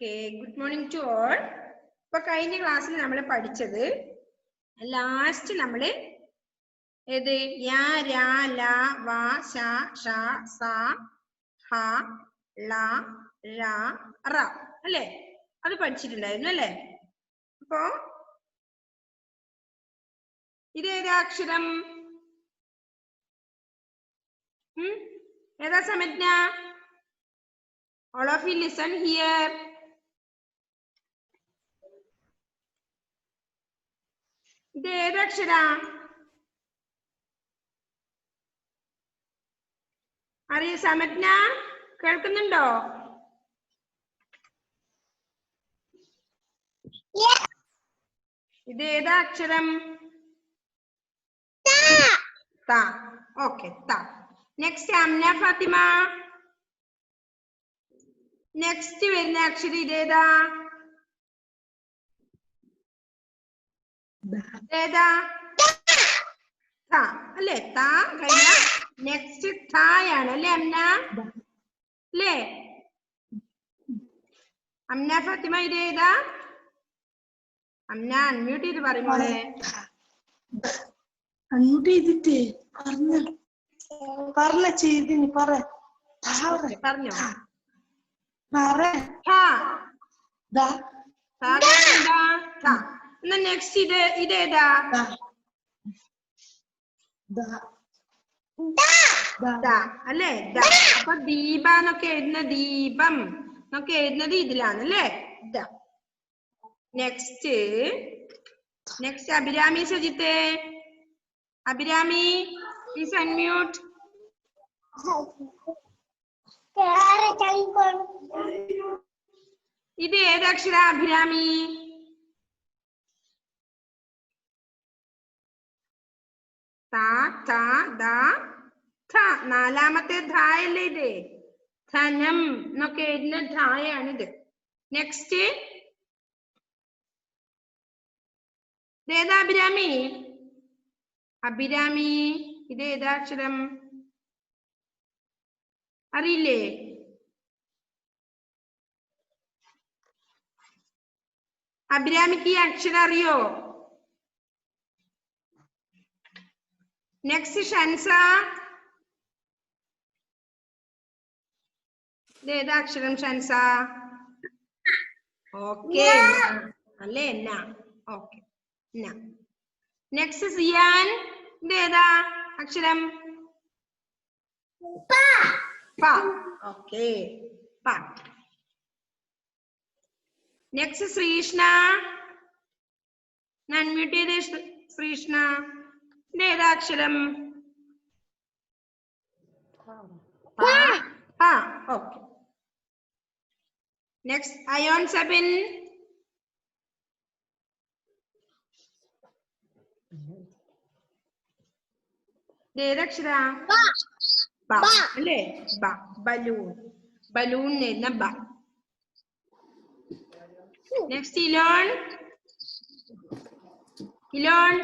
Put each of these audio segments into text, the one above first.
Good morning to all. ഇപ്പൊ കഴിഞ്ഞ ക്ലാസ്സിൽ നമ്മൾ പഠിച്ചത് ലാസ്റ്റ് നമ്മൾ ഏത് യാ രാ ലാ വാ ശ ഷ സ ഹ ള ര റ അല്ലേ? അത് പഠിച്ചിട്ടുണ്ടായിരുന്നു അല്ലേ? അപ്പോ ഇത് ഏതാ അക്ഷരം? ഏതാ Samajna? All of you listen here. ഇത് ഏതക്ഷര? അറിയ സമജ്ഞ കേൾക്കുന്നുണ്ടോ? ഇത് ഏതാ അക്ഷരം? ത. ഓക്കെ ത. നെക്സ്റ്റ് അംന ഫാത്തിമ. നെക്സ്റ്റ് വരുന്ന അക്ഷരം ഇതേതാ? ഏതാ? ത അല്ലേ? ത കഴിഞ്ഞ നെക്സ്റ്റ് താണ് അല്ലേ അംന? അല്ലേ അംന ഫാത്തിമ? ഇതേതാ? അംന അൺമ്യൂട്ട് ചെയ്ത് പറയുമോളെ. അൺമ്യൂട്ട് ചെയ്തിട്ട് പറഞ്ഞ ചെയ്തിന് പറഞ്ഞോ. എന്നാ നെക്സ്റ്റ് ഇതേതാ? അല്ലേ? അപ്പൊ ദീപ എന്നൊക്കെ എഴുതുന്ന ദീപം എന്നൊക്കെ എഴുതുന്നത് ഇതിലാണ് അല്ലേ? നെക്സ്റ്റ് അഭിരാമി സജിത്തെ. Abhirami please unmute. ഇത് ഏതക്ഷര അഭിരാമി? നാലാമത്തെ ധായല്ലേ ഇത്? ധനം എന്നൊക്കെ എഴുതുന്ന ധായാണിത്. നെക്സ്റ്റ് ഇതേതാ അഭിരാമി? അഭിരാമി ഇത് ഏതാ അക്ഷരം? അറിയില്ലേ? അഭിരാമിക്ക് ഈ അക്ഷരം അറിയോ? നെക്സ്റ്റ് ഷൻസ. ഇതേതാ അക്ഷരം ഷൻസ? ഓക്കെ അല്ലേ? എന്നാ ഓക്കെ. നെക്സ്റ്റ് സിയാൻ. ഇതേതാ അക്ഷരം? ഓക്കെ പ. നെക്സ്റ്റ് ശ്രീഷ്ണ. അൺമ്യൂട്ട് ചെയ്തേ ശ്രീഷ്ണ. ഇതേതാ അക്ഷരം? ഓക്കെ. നെക്സ്റ്റ് അയോൺ സബിൻ. ഏതക്ഷര? അല്ലേ? ബലൂൺ. ബലൂൺ എന്ന ബ. Next Elon. ഇലോൺ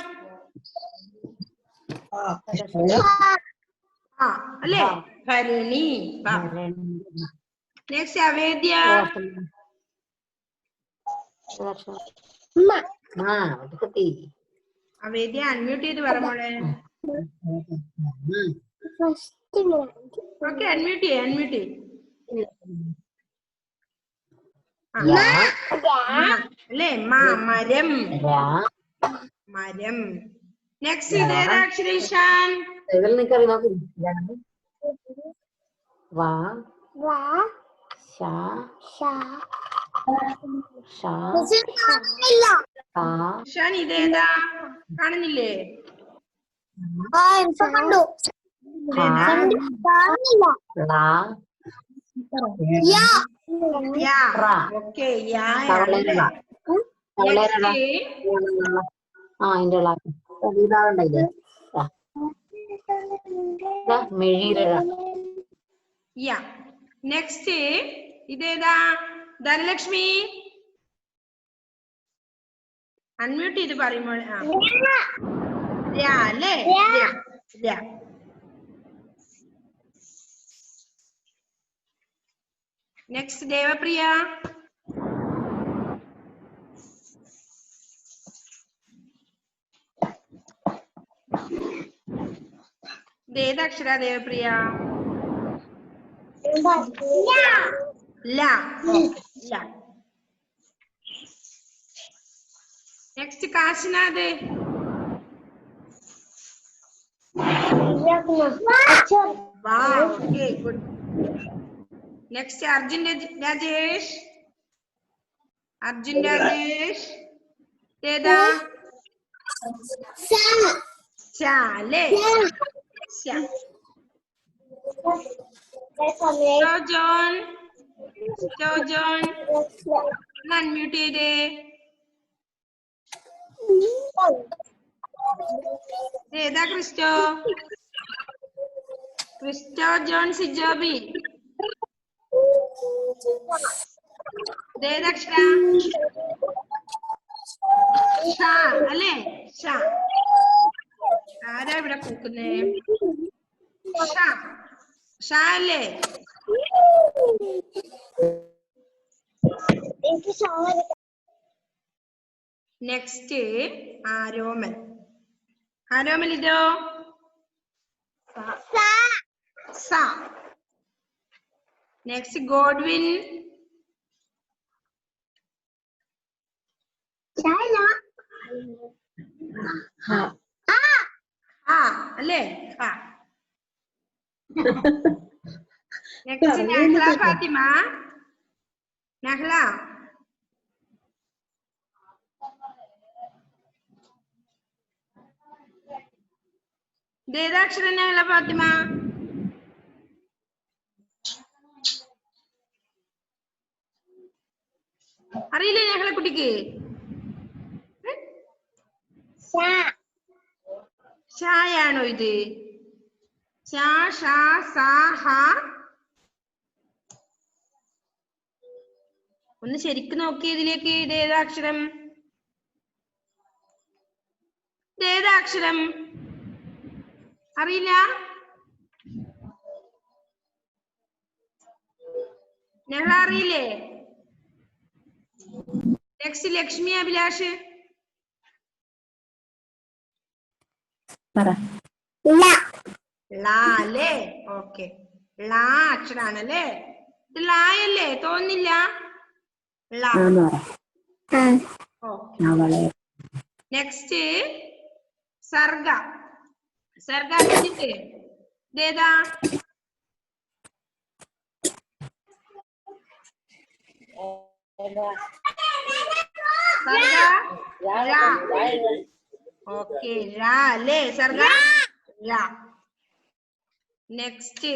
അല്ലേ? ഭരണി. നെക്സ്റ്റ് അവേദ്യ. അവേദ്യ അൺമ്യൂട്ട് ചെയ്ത് പറ മോളെ. ഓക്കെ അൺമ്യൂട്ട് ചെയ്യ്. അല്ലേ? മരം. മരം. നെക്സ്റ്റ് ഇതേതാ അക്ഷരം ഇഷാൻ? ഇഷാൻ ഇതേതാ? കാണുന്നില്ലേ? നെക്സ്റ്റ് ഇതേതാ? ധനലക്ഷ്മി അൺമ്യൂട്ട് ചെയ്ത് പറയുമ്പോൾ അല്ലേ? നെക്സ്റ്റ് ദേവപ്രിയ. ഇത് ഏത് അക്ഷര ദേവപ്രിയ? ല. ല. Next Kashinath. Okay good. Next Arjun Rajesh. Arjun Rajesh ഏതാ? ച അല്ലേ? ജോൺ അൺമ്യൂട്ട് ചെയ്തേ. ഏതാ ക്രിസ്റ്റോ? ക്രിസ്റ്റോ ജോൺ സിജോബി ഏതക്ഷര? ഷ അല്ലേ? ഷ. ആരാ ഇവിടെ കൂക്കുന്നേ? ഷ. ഷ അല്ലേ? നെക്സ്റ്റ് ആരോമൽ. ആരോമൽ ഇതോ? സ. Next Godwin. അല്ലേ? നെക്സ്റ്റ് നഹ്ല ഫാത്തിമ. നഹ്ല ഇതേതാക്ഷരം? നഹ്ല ഫാത്തിമ അറിയില്ലേ നഹ്ല കുട്ടിക്ക്? ഷായാണോ ഇത്? ഷ ഷ സ ഹ. ഒന്ന് ശരിക്കും നോക്കിയേ ഇതിലേക്ക്. ഇതേതാക്ഷരം? ഇതേതാക്ഷരം അറിയില്ല? ഞങ്ങൾ അറിയില്ലേ? നെക്സ്റ്റ് ലക്ഷ്മി അഭിലാഷ്. ലാ അല്ലേ? ഓക്കെ. ലാ അക്ഷരാണല്ലേ? ഇത് ലായല്ലേ? തോന്നില്ല? ലാ. നെക്സ്റ്റ് സർഗ. സർഗ അറിഞ്ഞിട്ട് ഇതേതാ? ഓക്കെ. ര അല്ലേ? സർഗ ര. നെക്സ്റ്റ്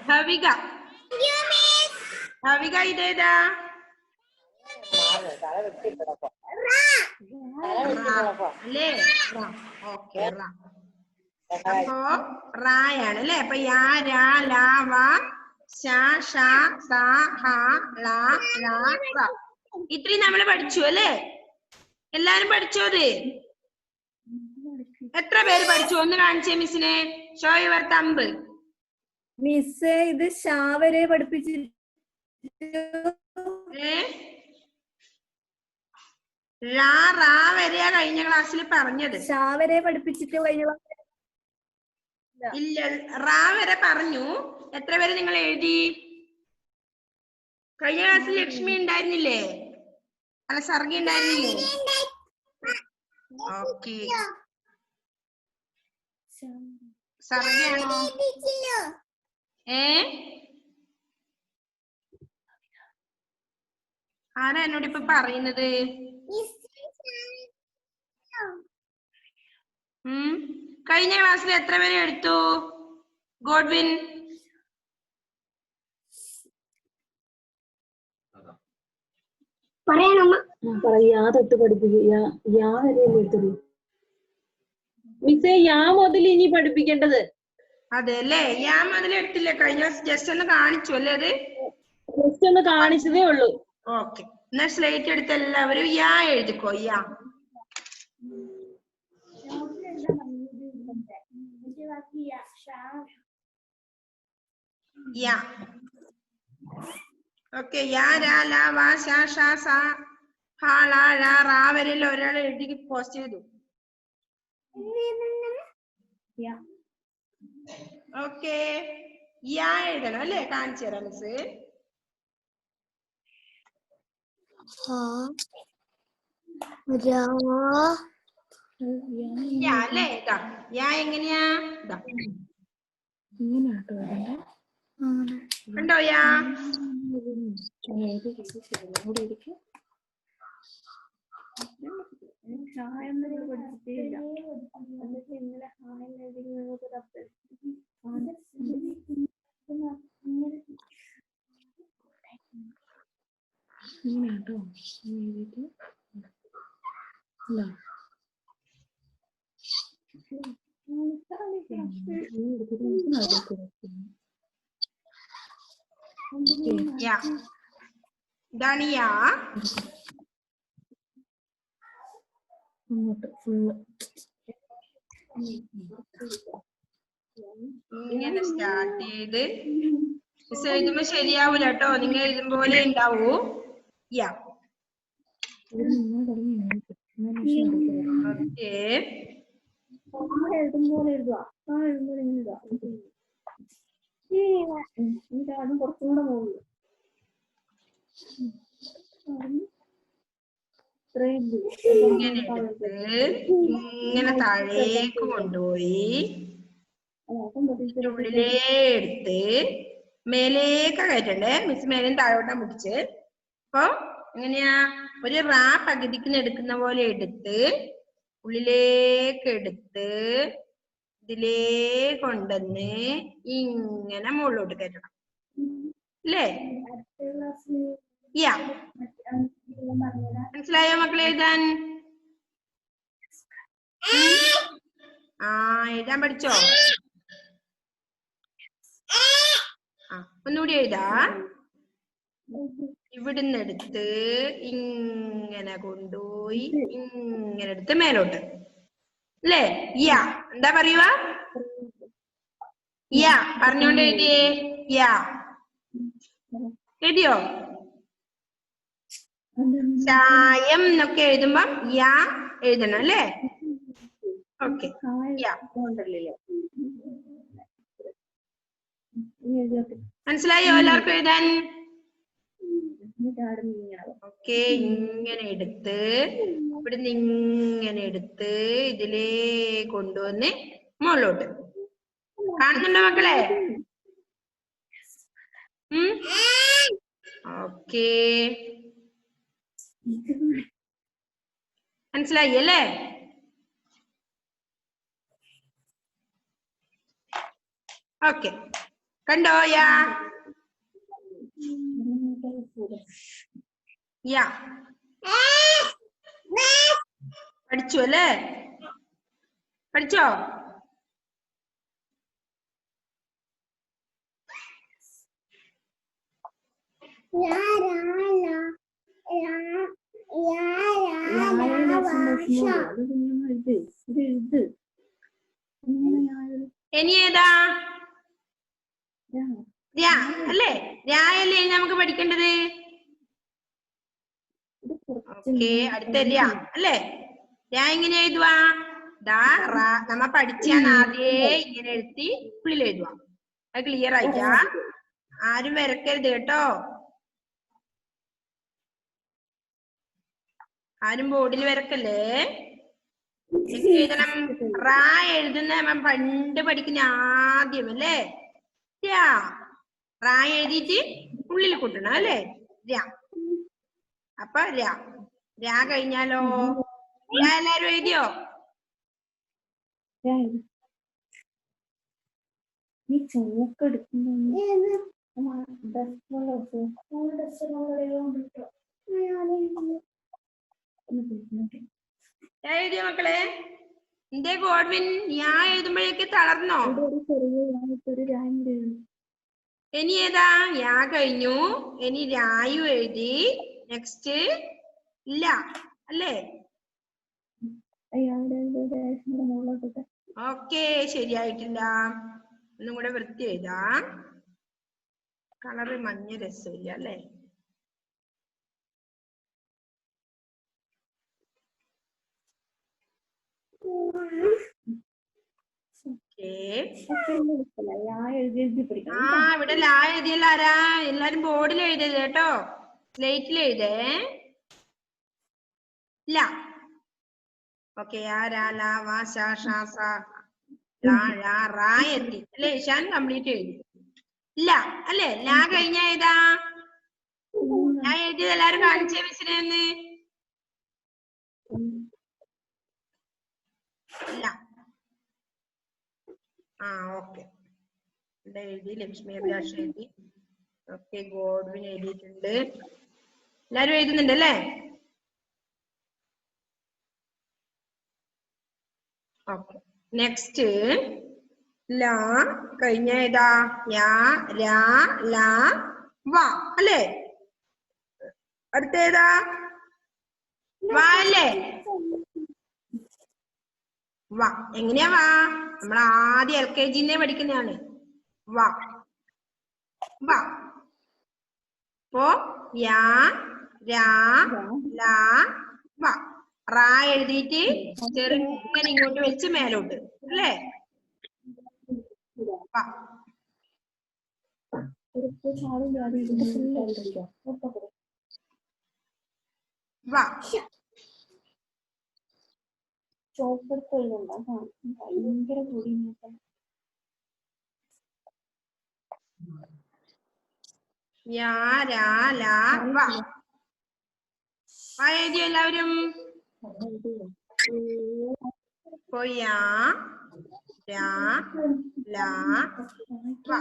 ഭവിക. ഭവിക ഇതേതാ? അല്ലേ? ഓക്കെ. അപ്പോ റായാണ് അല്ലേ? അപ്പൊ യാ രാ ലാ വാ ശ ഷ സ ഹ ള ഴ റ. ഇത്രയും നമ്മൾ പഠിച്ചു അല്ലേ? എല്ലാരും പഠിച്ചോ? അത് എത്ര പേര് പഠിച്ചു? ഒന്ന് കാണിച്ചേ മിസ്സിനെ. Show your thumb. മിസ് ഇത് ഷാ വരെ പഠിപ്പിച്ചു. റാ വരെയാ കഴിഞ്ഞ ക്ലാസ്സിൽ പറഞ്ഞത്. ഷാ വരെ പഠിപ്പിച്ചിട്ട് കഴിഞ്ഞ ഇല്ല, റാ വരെ പറഞ്ഞു. എത്ര പേര് നിങ്ങൾ എഴുതി? കഴിഞ്ഞ ക്ലാസ്സിൽ ലക്ഷ്മി ഉണ്ടായിരുന്നില്ലേ? അല്ല, സർഗ ഉണ്ടായിരുന്നില്ലേ? ഓക്കെ. സർഗയാണോ? ആരാ എന്നോട് ഇപ്പൊ പറയുന്നത്? കഴിഞ്ഞ ക്ലാസ്സിൽ എത്ര പേര് എടുത്തു? ഗോഡ്വിൻ യാ തൊട്ട് പഠിപ്പിക്കുക. യാ വരെ എടുത്തുള്ളൂ മിസ്സേ. യാ മുതൽ ഇനി പഠിപ്പിക്കേണ്ടത്. അതെ അല്ലേ? യാ മുതൽ എടുത്തില്ലേ? കഴിഞ്ഞ ക്ലാസ് ജസ്റ്റ് ഒന്ന് കാണിച്ചു അല്ലേ? അത് ജസ്റ്റ് ഒന്ന് കാണിച്ചതേ ഉള്ളൂ. ഓക്കെ. എന്നാ സ്ലേറ്റ് എടുത്ത് എല്ലാവരും യാ എഴുതിക്കോ. യാ. യാ. ഓക്കെ. യാ രാ ലാ വാ ശ ഷ സ ഹ ള ഴ റ വരെയുള്ള ഒരാൾ എഴുതി പോസ്റ്റ് ചെയ്തു. ഓക്കെ യാ എഴുതണം അല്ലേ? കാണിച്ചു തരാം മിസ്. യാ അല്ലേ? ഇതാ യാ എങ്ങനെയാ? ഇതാ കണ്ടോ യാ? യാ ഇതാണ് യാ. ഇങ്ങനെ സ്റ്റാർട്ട് ചെയ്ത് മിസ് എഴുതുമ്പോ ശരിയാവൂല കേട്ടോ. നിങ്ങൾ എഴുതും പോലെ ഉണ്ടാവൂ. Yeah okay. ഇങ്ങനെ എടുത്ത് ഇങ്ങനെ താഴേക്ക് കൊണ്ടുപോയി ഉള്ളിലേ എടുത്ത് മേലേക്ക് കയറ്റണ്ടേ. മിസ് മേലും താഴോട്ടാ മുടിച്ച്. അപ്പൊ എങ്ങനെയാ? ഒരു റാ പകുതിക്ക് എടുക്കുന്ന പോലെ എടുത്ത് ഉള്ളിലേക്ക് എടുത്ത് ഇതിലേ കൊണ്ടുവന്ന് ഇങ്ങനെ മുകളിലോട്ട് കയറ്റണം അല്ലേ? യാ മനസ്സിലായോ മക്കളെ എഴുതാൻ? എഴുതാൻ പഠിച്ചോ? ഒന്നുകൂടി എഴുതാ. ഇവിടുന്ന് എടുത്ത് ഇങ്ങനെ കൊണ്ടുപോയി ഇങ്ങനെ എടുത്ത് മേലോട്ട് അല്ലേ? യാ എന്താ പറയുക? യാ പറഞ്ഞോണ്ട് എഴുതിയേ. യാ എഴുതിയോ? ചായം എന്നൊക്കെ എഴുതുമ്പം യാ എഴുതണം അല്ലേ? ഓക്കെ യാ മനസ്സിലായോ എല്ലാവർക്കും എഴുതാൻ? ഓക്കെ ഇങ്ങനെ എടുത്ത് ഇവിടുന്ന് ഇങ്ങനെ എടുത്ത് ഇതിലേ കൊണ്ടുവന്ന് മുകളിലോട്ട്. കാണുന്നുണ്ടോ മക്കളെ? ഓക്കെ മനസ്സിലായി അല്ലേ? ഓക്കെ കണ്ടോ യാ? യാ പഠിച്ചു അല്ലേ? പഠിച്ചോ? ഇനി ഏതാ? രാ അല്ലേ? രായല്ലേ നമുക്ക് പഠിക്കേണ്ടത്? ഓക്കെ അടുത്ത രാ അല്ലേ? രാ എങ്ങനെ എഴുതുവാ? ദാ റാ നമ്മ പഠിച്ചാൻ ആദ്യേ ഇങ്ങനെ എഴുതി ഉള്ളിൽ എഴുതുവാ. അത് ക്ലിയർ ആയിട്ടാ? ആരും വരക്കരുത് കേട്ടോ. ആരും ബോർഡിൽ വരക്കല്ലേ. എഴുതണം. റാ എഴുതുന്ന നമ്മ പണ്ട് പഠിക്കുന്ന ആദ്യം അല്ലേ? രാ റാ എഴുതിയിട്ട് ഉള്ളിൽ കൂട്ടണം അല്ലേ? രാ അപ്പൊ രാ രാ കഴിഞ്ഞാലോ? രാ എല്ലാരും എഴുതിയോ? എഴുതിയോ മക്കളെ? എന്തേ ഗോഡ്വിൻ ഞാൻ എഴുതുമ്പോഴേക്ക് തളർന്നോ? ഇനി ഏതാ? യാ കഴിഞ്ഞു. ഇനി രായു എഴുതി. നെക്സ്റ്റ് ഇല്ല അല്ലേ? ഓക്കെ ശരിയായിട്ടില്ല. ഒന്നും കൂടെ വൃത്തി എഴുതാം. കളറ് മഞ്ഞ രസമില്ല അല്ലേ? ഇവിടെ ലാ എഴുതിയല്ല ആരാ? എല്ലാരും ബോർഡിൽ എഴുതരുത് കേട്ടോ, സ്ലേറ്റിൽ എഴുതേ. ല. ഓക്കെ. യാ രാ ലാ വാ ശാ ഷാ സാ ലാ ഴാ റാ എത്തി അല്ലേ? ഇഷാൻ കംപ്ലീറ്റ് എഴുതി. ല അല്ലേ? ലാ കഴിഞ്ഞ ഏതാ? ഞാൻ എഴുതിയത് എല്ലാരും കാണിച്ചേ മിസ്സിനെ ഒന്ന്. ല. ഓക്കെ. ഇവിടെ എഴുതി. ലക്ഷ്മി അഭിലാഷ് എഴുതി. ഓക്കെ. ഗോഡ്വിൻ എഴുതിയിട്ടുണ്ട്. എല്ലാരും എഴുതുന്നുണ്ട് അല്ലേ? ഓക്കെ. നെക്സ്റ്റ് ലാ കഴിഞ്ഞ ഏതാ? യാ രാ ലാ വാ അല്ലേ? അടുത്ത ഏതാ? വാ അല്ലേ? വാ. എങ്ങനെയാ വാ? നമ്മൾ ആദ്യം LKG പഠിക്കുന്നതാണ്. വാ വാ. അപ്പോ യാ രാ ലാ വാ. റാ എഴുതിയിട്ട് ചെറുങ്ങനെ ഇങ്ങോട്ട് വെച്ച് മേലോട്ട് അല്ലേ? വാ. വാ. യാ രാ ലാ വാ. വാ എഴുതിയോ എല്ലാവരും? യാ രാ ലാ വാ.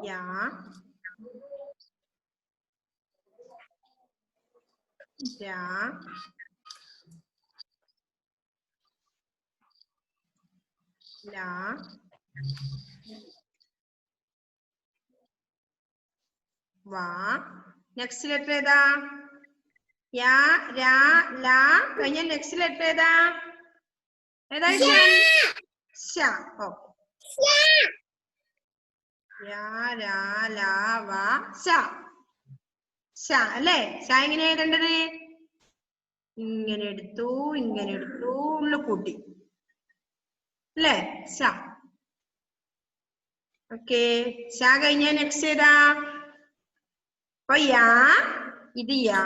യാ രാ ലാ വാ. നെക്സ്റ്റ് ലെറ്റർ ഏതാ? യാ രാ ലാ കഴിഞ്ഞ നെക്സ്റ്റ് ലെറ്റർ ഏതാ? ഏതാ? ഷ. ഓക്കെ. യാ രാ ലാ വാ ഷ. ഷ അല്ലേ? ഷ എങ്ങനെ എഴുതേണ്ടത്? ഇങ്ങനെ എടുത്തു, ഇങ്ങനെ എടുത്തു, ഉള്ളു കൂട്ടി അല്ലേ? ഷ. ഓക്കെ. ഷ കഴിഞ്ഞ നെക്സ്റ്റ് ഏതാ? അപ്പൊ യാ, ഇത് യാ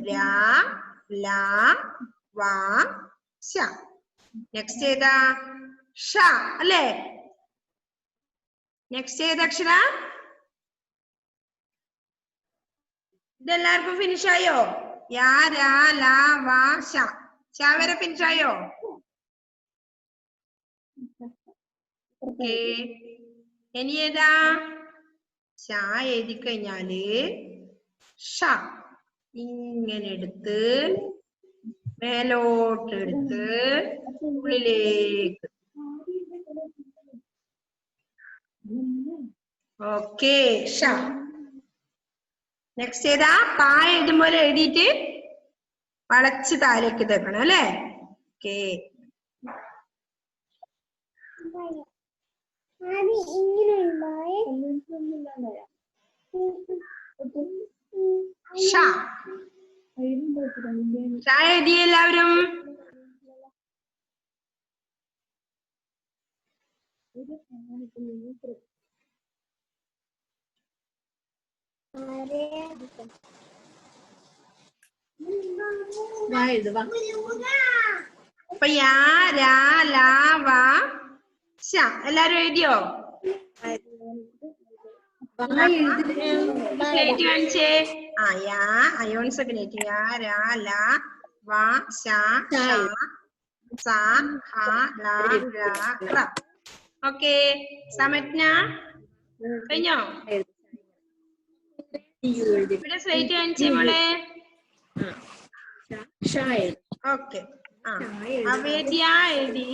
രാ ലാ വാ ഷ. നെക്സ്റ്റ് ഏതാ? ഷ അല്ലേ? നെക്സ്റ്റ് ഏത് അക്ഷര? ഇതെല്ലാവർക്കും ഫിനിഷ് ആയോ? യാ രാ ലാ വാ ഷ. ഷ വരെ ഫിനിഷ് ആയോ? ഓക്കെ. ഇനി ഏതാ? ഷ എഴുതി കഴിഞ്ഞാല് ഷ ഇങ്ങനെ എടുത്ത് മേലോട്ട് എടുത്ത് ഉള്ളിലേക്ക്. ഓക്കെ. ഷ. നെക്സ്റ്റ് ഏതാ? പാ എഴുതുമ്പോലെ എഴുതിയിട്ട് വളച്ച് താഴേക്ക് തേക്കണം അല്ലേ? ഓക്കെ. ഷ. ഷ എഴുതിയ എല്ലാവരും? അപ്പൊ യാ രാ ലാ വാ ഷ എല്ലാരും എഴുതിയോ? സ്ലേറ്റ് കാണിച്ചേ. യാ അയോൺസ് ഒക്കെ എഴുതി. യാ രാ ലാ വാ ഷ ഷ സ ഹ ല ര റ. ഓക്കെ. സമജ്ഞ കഴിഞ്ഞോ? ഇവിടെ സ്ലേറ്റ് കാണിച്ചേ മോളെ. ഓക്കെ. അവേദ്യ എഴുതി.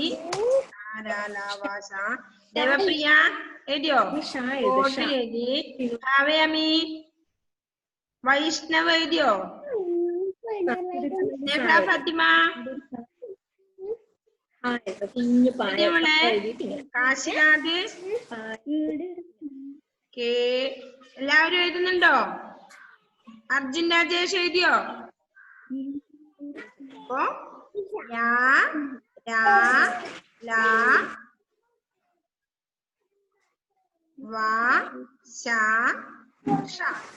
ദേവപ്രിയ എഴുതിയോ? എഴുതി. ഭാവയാമി വൈഷ്ണവ് എഴുതിയോ? ഫാത്തിമ കാശിനാഥ് എല്ലാവരും എഴുതുന്നുണ്ടോ? അർജുൻ രാജേഷ് എഴുതിയോ? അപ്പൊ യാ രാ ലാ വാ ശാ ഷ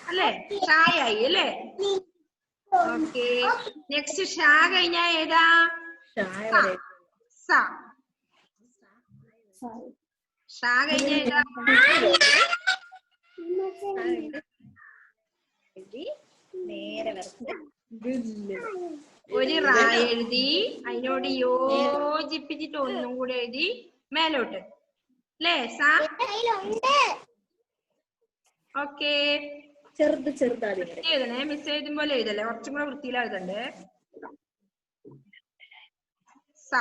അല്ലേ? ഷായായി അല്ലേ? ഓക്കെ. നെക്സ്റ്റ് ഷാ കഴിഞ്ഞാ ഏതാ? സ. ഷാ കഴിഞ്ഞ ഏതാ? ഒരു റാ എഴുതി അതിനോട് യോജിപ്പിച്ചിട്ട് ഒന്നും കൂടെ എഴുതി മേലോട്ട് അല്ലേ? സാ. ഓക്കെ. എഴുതണേ. മിസ് എഴുതും പോലെ എഴുതല്ലേ, കുറച്ചും കൂടെ വൃത്തിയിൽ എഴുതണ്ടേ. സ.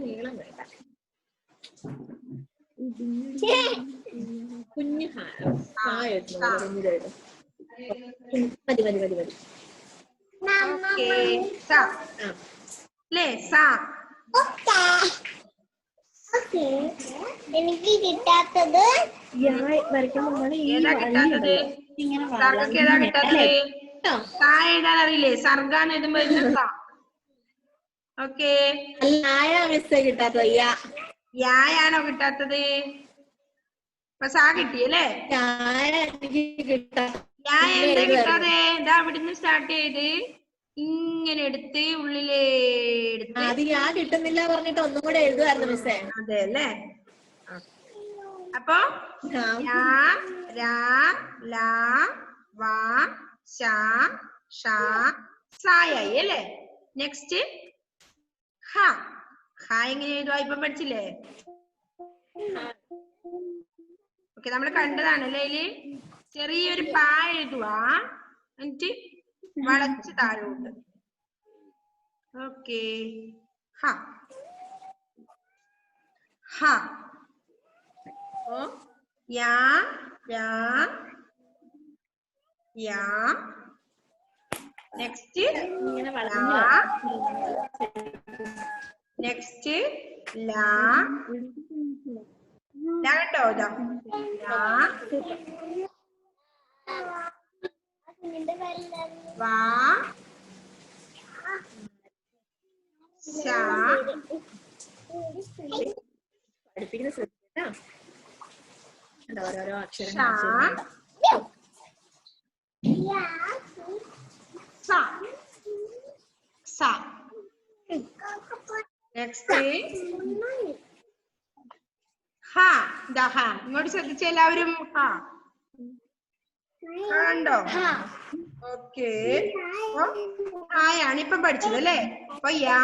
നീളം വേണ്ട. കുഞ്ഞു മതി മതി മതി മതി. ല്ലേ? സാ. എനിക്ക് കിട്ടാത്തത് ഏതാ കിട്ടാത്തത്? സർഗക്ക് ഏതാ കിട്ടാത്തത്? സാ എഴുതാൻ അറിയില്ലേ? സർഗാന്ന് എഴുതുമ്പോ സാ. ഓക്കെ. യായാണോ കിട്ടാത്തത്? ഇപ്പൊ സാ കിട്ടിയല്ലേ? യാ എന്താ കിട്ടാതെ? ഇതാ ഇവിടുന്ന് സ്റ്റാർട്ട് ചെയ്ത് ഇങ്ങനെ എടുത്ത് ഉള്ളിലെടുത്ത്. അത് ഞാൻ കിട്ടുന്നില്ല പറഞ്ഞിട്ട് ഒന്നും കൂടെ എഴുതുമായിരുന്നു മിസ്സേ. അതെ അല്ലേ? അപ്പൊ യാ രാ ലാ വാ ശാ ഷാ സായായി അല്ലേ? നെക്സ്റ്റ് ഹ. ഹ എങ്ങനെ എഴുതുക? ഇപ്പൊ പഠിച്ചില്ലേ? ഓക്കെ, നമ്മൾ കണ്ടതാണല്ലേ. അതില് ചെറിയൊരു പാ എഴുതുക, എന്നിട്ട് വളച്ച് താഴോട്ട്. ഓക്കെ. ഹ ഹ. യാ രാ യാ. നെക്സ്റ്റ് നെക്സ്റ്റ് ലാ. ലാ കേട്ടോ? ഇതാ ലാ വാ ശാ പഠിപ്പിക്കുന്ന ശ്രദ്ധിച്ചാ ഓരോരോ അക്ഷരം. നെക്സ്റ്റ് ഹ. ഇതാ ഹ. ഇങ്ങോട്ട് ശ്രദ്ധിച്ച എല്ലാവരും. ഹ കണ്ടോ? ഓക്കെ. ാണ് ഇപ്പം പഠിച്ചത് അല്ലേ? അപ്പൊ യാ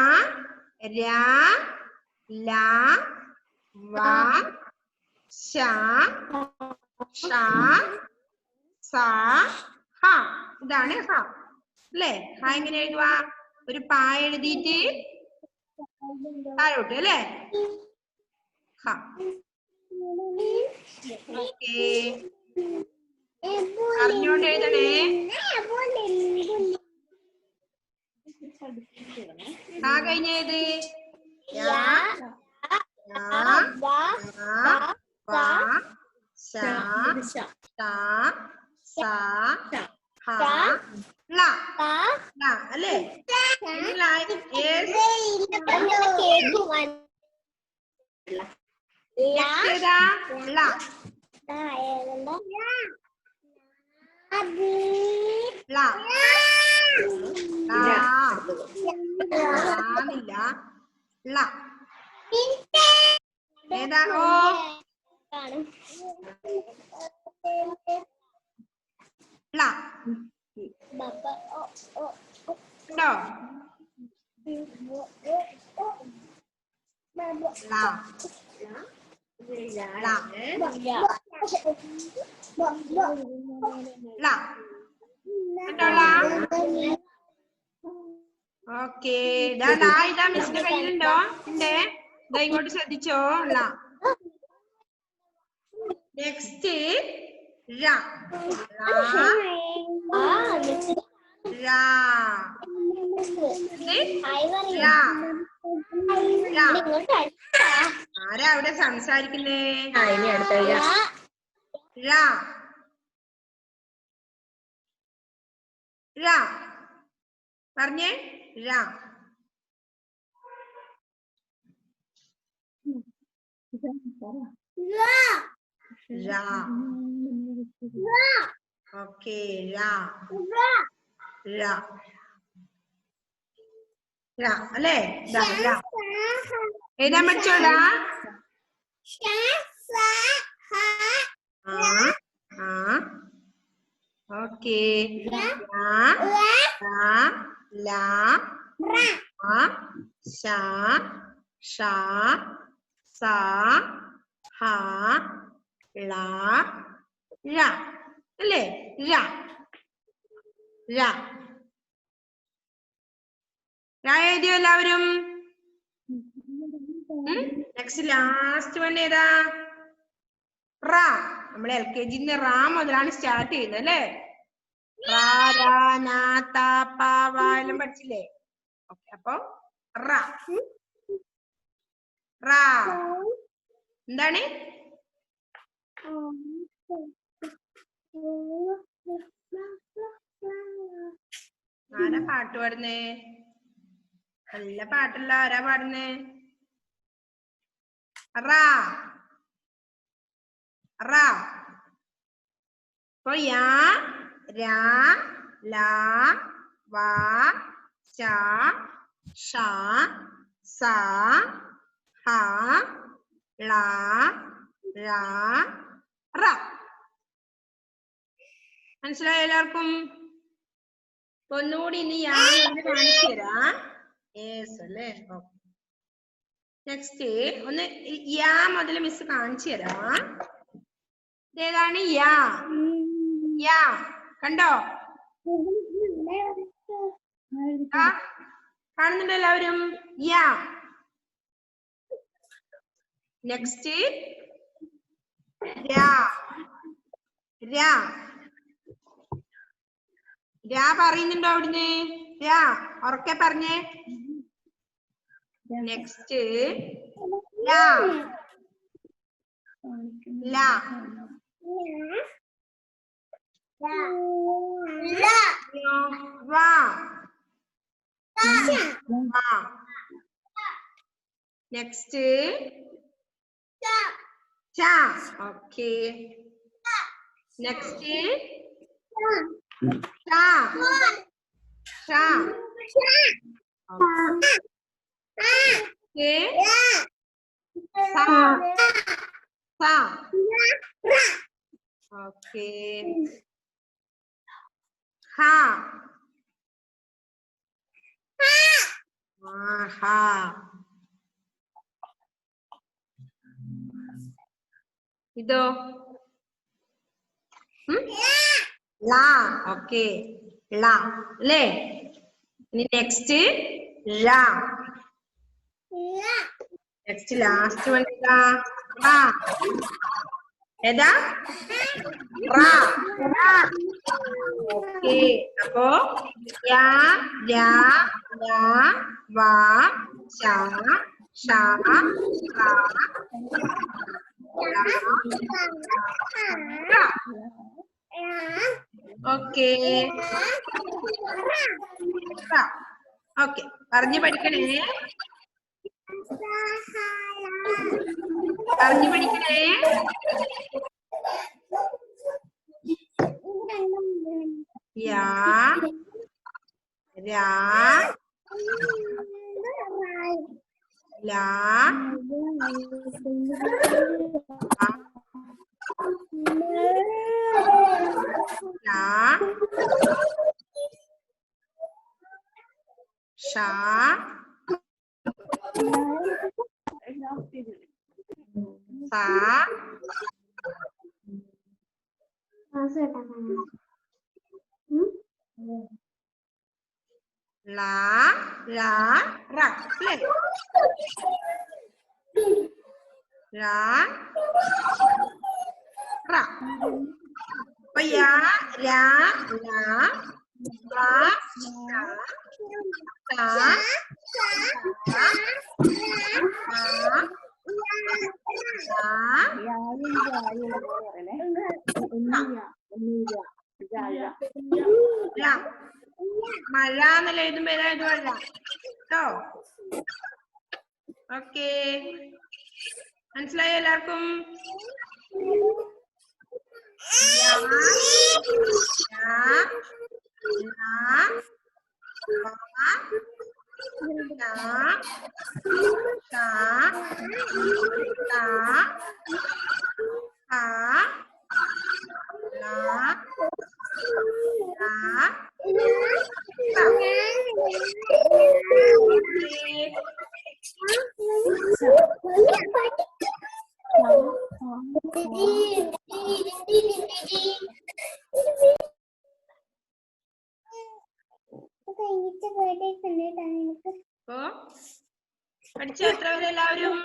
രാ ലാ വാ ശാ ഷാ സാ ഹ. ഇതാണ് ഹ അല്ലേ? ഹ എങ്ങനെ എഴുതുക? ഒരു പാ എഴുതിയിട്ട് താഴോട്ട് അല്ലേ? ഹ. ഓക്കെ. അറിഞ്ഞോണ്ട് എഴുതണേ. ആ കഴിഞ്ഞത് യാ രാ വാ ശാ ഷാ സാ ഹ ല. അല്ലേ? ഏതാ? ഓ ല ഉണ്ടോ? ഓക്കെ. ഇതാ മിസ്സിന്റെ കയ്യിലുണ്ടോ? ഉണ്ടേ. ഇതാ ഇങ്ങോട്ട് ശ്രദ്ധിച്ചോ. നെക്സ്റ്റ് രാ. ആരാ അവിടെ സംസാരിക്കുന്നേ? ഇനി അടുത്ത ഴ ഴ പറഞ്ഞേ. ഴ ഴ. ഓക്കേ. ഴ ഴ ഴ അല്ലേ? ഴ എഴുതാൻ പഠിച്ചോടാ? ഓക്കേ. ശ ഷ സ ഹ ള ഴ അല്ലേ? ഴ ഴ ഴ എഴുതിയോ എല്ലാവരും? നെക്സ്റ്റ് ലാസ്റ്റ് വൺ ഏതാ? റ. നമ്മൾ LKG റ മുതലാണ് സ്റ്റാർട്ട് ചെയ്യുന്നത് അല്ലേ? റ ര ന ത പ വ എല്ലാം പഠിച്ചില്ലേ? ഓക്കെ. അപ്പൊ റ റ എന്താണ്? ആരാ പാട്ട് പാടുന്നേ? നല്ല പാട്ടല്ല. ആരാ പാടുന്നേ? റ റ. അപ്പൊ യാ രാ ല വ ശ ഷ സ ഹ ള ഴ റ. മനസ്സിലായോ എല്ലാവർക്കും? ഒന്നുകൂടി ഇനി യാ കാണിച്ചു തരാം. അല്ലേ? നെക്സ്റ്റ് ഒന്ന് യാ മുതൽ മിസ് കാണിച്ചു തരാം. ഇതേതാണ് യാ. യാ കണ്ടോ? കാണുന്നുണ്ടോ എല്ലാവരും? യാ. നെക്സ്റ്റ് രാ. രാ രാ പറയുന്നുണ്ടോ അവിടുന്ന്? രാ ഉറക്കെ പറഞ്ഞേ. നെക്സ്റ്റ് ലാ. ലാ വാ. നെക്സ്റ്റ് ച. ഓക്കെ. നെക്സ്റ്റ് ഷ. ഷ. ഓക്കെ. സ. സ. ഓക്കെ. ഹ. ഹ. ഇതോ? ല. ഓക്കെ. ല അല്ലേ? ഇനി നെക്സ്റ്റ് ഴ. നെക്സ്റ്റ് ലാസ്റ്റ് വൺ ഏതാ? റ. ഏതാ? റ. ഓക്കെ. അപ്പോ യാ രാ ല വ ശ ഷ റ ഓക്കെ. ഓക്കെ. പറഞ്ഞു പഠിക്കണേ. പറഞ്ഞു പഠിക്കണേ. യാ രാ ലാ ഷ സ ല ല റ അല്ലേ? ല റ. അപ്പൊ യാ രാ ല വ ശ സ ഹ മഴ എന്നല്ല എഴുതുമ്പോ ഏതായത് മഴ കേട്ടോ. ഓക്കെ, മനസ്സിലായോ എല്ലാവർക്കും? പഠിച്ചോ എത്ര പേര് എല്ലാവരും?